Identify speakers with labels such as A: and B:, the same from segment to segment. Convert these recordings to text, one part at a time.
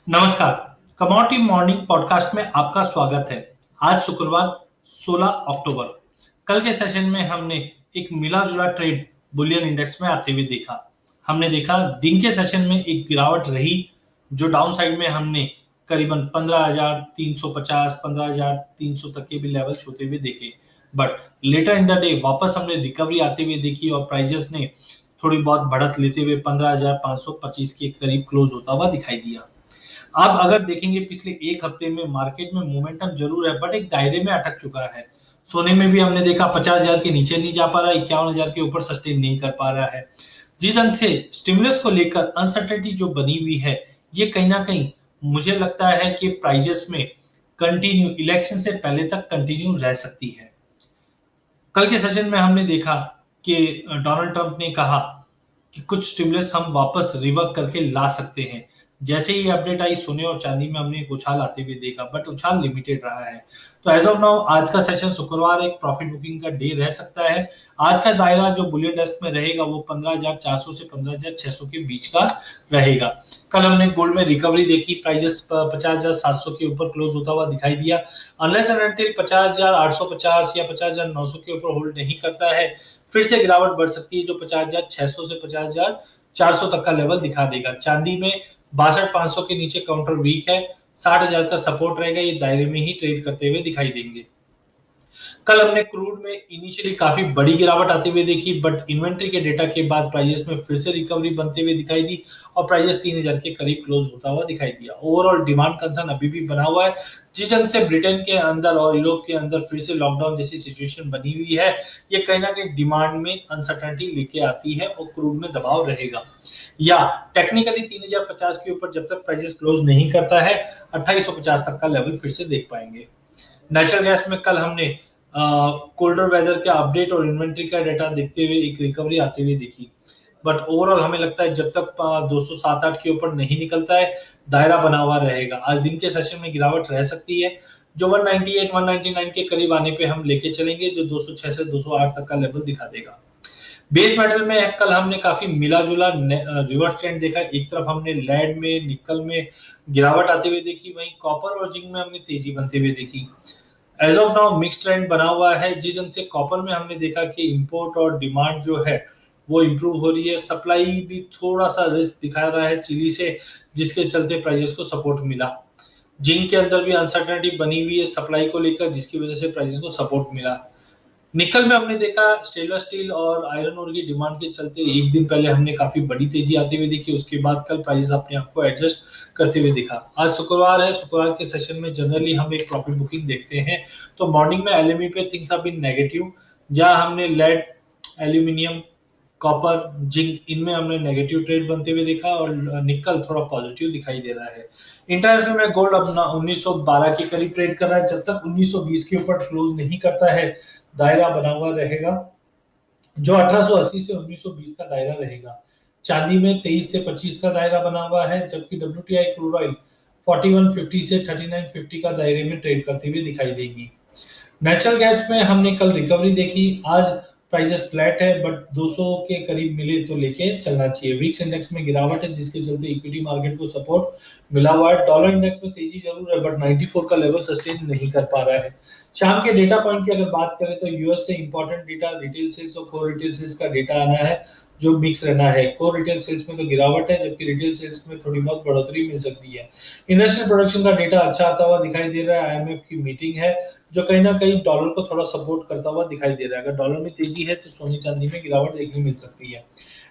A: नमस्कार। Commodity morning podcast में आपका स्वागत है। आज शुक्रवार 16 अक्टूबर। कल के सेशन में हमने एक मिला जुला ट्रेड बुलियन इंडेक्स में आते हुए देखा। हमने देखा दिन के सेशन में एक गिरावट रही, जो डाउन साइड में हमने करीबन 15,350 15,300 तक के भी लेवल छूते हुए देखे। But later in the day वापस हमने रिकवरी आते हुए देखी और प्राइजेस ने थोड़ी बहुत बढ़त लेते हुए 15,525 के करीब क्लोज होता हुआ दिखाई दिया। आप अगर देखेंगे पिछले एक हफ्ते में मार्केट में मोमेंटम जरूर है, बट एक दायरे में अटक चुका है। सोने में भी हमने देखा 50,000 के नीचे नहीं जा पा रहा, 51,000 के ऊपर सस्टेन नहीं कर पा रहा है। जिस ढंग से स्टिमुलस को लेकर अनसर्टेनिटी जो बनी हुई है, ये कहीं ना कहीं मुझे लगता है कि प्राइजेस में कंटिन्यू इलेक्शन से पहले तक कंटिन्यू रह सकती है। कल के सेशन में हमने देखा कि डोनाल्ड ट्रंप ने कहा कि कुछ स्टिमुलस हम वापस रिवर्क करके ला सकते हैं। जैसे ही अपडेट आई, सोने और चांदी में हमने एक उछाल आते हुए देखा, बट उछाल लिमिटेड रहा है। तो एज ऑफ नाउ आज का सेशन शुक्रवार एक प्रॉफिट बुकिंग का डे रह सकता है। आज का दायरा जो बुलियन डेस्क में रहेगा वो 15,400 से 15,600 के बीच का रहेगा। कल हमने गोल्ड में रिकवरी देखी, प्राइजेस 50,700 के ऊपर क्लोज होता हुआ दिखाई दिया। अनलेस एंड अनटिल 50,850 या 50,900 के ऊपर होल्ड नहीं करता है, फिर से गिरावट बढ़ सकती है, जो 50,600 से 50,400 तक का लेवल दिखा देगा। चांदी में 62,500 के नीचे काउंटर वीक है, 60,000 का सपोर्ट रहेगा, ये दायरे में ही ट्रेड करते हुए दिखाई देंगे। कल हमने क्रूड में इनिशियली काफी बड़ी गिरावट आती हुई देखी, बट इन्वेंट्री के डेटा के बाद प्राइजेस में फिर से रिकवरी बनते हुए दिखाई दी और प्राइजेस 3,000 के करीब क्लोज होता हुआ दिखाई दिया। ओवरऑल डिमांड कंसर्न अभी भी बना हुआ है। जिस ढंग से ब्रिटेन के अंदर और यूरोप के अंदर फिर से लॉकडाउन जैसी सिचुएशन बनी हुई है, ये कहीं ना कहीं डिमांड में अनसर्टेनिटी लेके आती है और क्रूड में दबाव रहेगा। या टेक्निकली 3,050 के ऊपर जब तक प्राइजेस क्लोज नहीं करता है, 2,850 तक का लेवल फिर से देख पाएंगे। नेचुरल गैस में कल हमने कोल्डर वेदर का अपडेट और इन्वेंट्री का डेटा देखते हुए एक रिकवरी आते हुए देखी, बट ओवरऑल हमें लगता है जब तक 207-8 के ऊपर नहीं निकलता है, दायरा बना हुआ रहेगा। आज दिन के सेशन में गिरावट रह सकती है, जो 198 199 के करीब आने पे हम लेके चलेंगे, जो 206 से 208 तक का लेवल दिखा देगा। बेस मेटल में कल हमने काफी मिला जुला रिवर्स ट्रेंड देखा। एक तरफ हमने लेड में, निकल में गिरावट आते हुए देखी, वहीं कॉपर और जिंक में हमने तेजी बनते हुए देखी। As of now mix trend बना हुआ है। जिस ढंग से कॉपर में हमने देखा कि इंपोर्ट और डिमांड जो है वो इंप्रूव हो रही है, सप्लाई भी थोड़ा सा रिस्क दिखा रहा है चिली से, जिसके चलते प्राइजेस को सपोर्ट मिला। जिंक के अंदर भी अनसर्टेनिटी बनी हुई है सप्लाई को लेकर, जिसकी वजह से प्राइजेस को सपोर्ट मिला। निकल में हमने देखा स्टेनलेस स्टील और आयरन ओर की डिमांड के चलते एक दिन पहले हमने काफी बड़ी तेजी आती हुई देखी, उसके बाद कल प्राइस अपने आप को एडजस्ट करते हुए दिखा। आज शुक्रवार है, शुक्रवार के सेशन में जनरली हम एक प्रॉफिट बुकिंग देखते हैं। तो मॉर्निंग में एलएमई पे थिंग्स हैव बीन नेगेटिव, जहां हमने लेड, एल्यूमिनियम, कॉपर, जिंक, इनमें हमने नेगेटिव ट्रेड बनते हुए देखा और निकल थोड़ा पॉजिटिव दिखाई दे रहा है। इंटरनेशनल में गोल्ड अपना 1912 के करीब ट्रेड कर रहा है। जब तक 1920 के ऊपर क्लोज नहीं करता है, दायरा बना हुआ रहेगा, जो 1880 से 1920 का दायरा रहेगा। चांदी में 23 से 25 का दायरा बना हुआ है, जबकि डब्ल्यूटीआई क्रूड ऑयल 4150 से 3950 का दायरे में ट्रेड करती हुई दिखाई देगी। नेचुरल गैस में हमने कल रिकवरी देखी। आज प्राइसेस फ्लैट है, बट 200 के करीब मिले तो लेके चलना चाहिए। विक्स इंडेक्स में गिरावट है, जिसके चलते इक्विटी मार्केट को सपोर्ट मिला हुआ है। डॉलर इंडेक्स में तेजी जरूर है, बट 94 का लेवल सस्टेन नहीं कर पा रहा है। शाम के डेटा पॉइंट की अगर बात करें तो यूएस से इंपॉर्टेंट डेटा रिटेल सेल्स और कोर रिटेल सेल्स का डेटा आना है, जो मिक्स रहना है। कोर रिटेल सेल्स में तो गिरावट है, जबकि रिटेल सेल्स में थोड़ी बहुत बढ़ोतरी मिल सकती है। इंडस्ट्रियल प्रोडक्शन का डेटा अच्छा आता हुआ दिखाई दे रहा है। आईएमएफ की मीटिंग है, जो कहीं ना कहीं डॉलर को थोड़ा सपोर्ट करता हुआ दिखाई दे रहा है। अगर डॉलर में तेजी है तो सोने चांदी में गिरावट देखने मिल सकती है।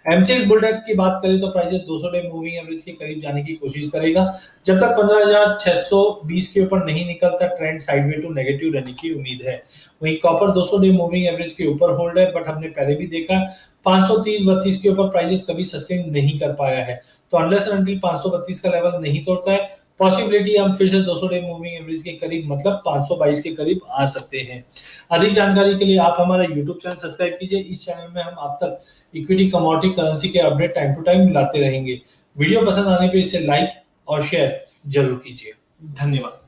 A: एमसीएक्स बुलडेक्स की बात करें तो प्राइस 200 डे मूविंग एवरेज के करीब जाने की कोशिश करेगा। जब तक 15,620 के ऊपर नहीं निकलता, ट्रेंड साइडवे टू नेगेटिव रहने की उम्मीद है। वहीं कॉपर 200 डे मूविंग एवरेज के ऊपर होल्ड है, बट हमने पहले भी देखा 530-32 के ऊपर प्राइस कभी सस्टेन नहीं कर पाया है। तो अनलेस अनटिल 532 का लेवल नहीं तोड़ता है, पॉसिबिलिटी हम फिर से 200 डे मूविंग एवरेज के करीब, मतलब 522 के करीब आ सकते हैं। अधिक जानकारी के लिए आप हमारा YouTube चैनल सब्सक्राइब कीजिए। इस चैनल में हम आप तक इक्विटी, कमोडिटी, करेंसी के अपडेट टाइम टू टाइम लाते रहेंगे। वीडियो पसंद आने पे इसे लाइक और शेयर जरूर कीजिए। धन्यवाद।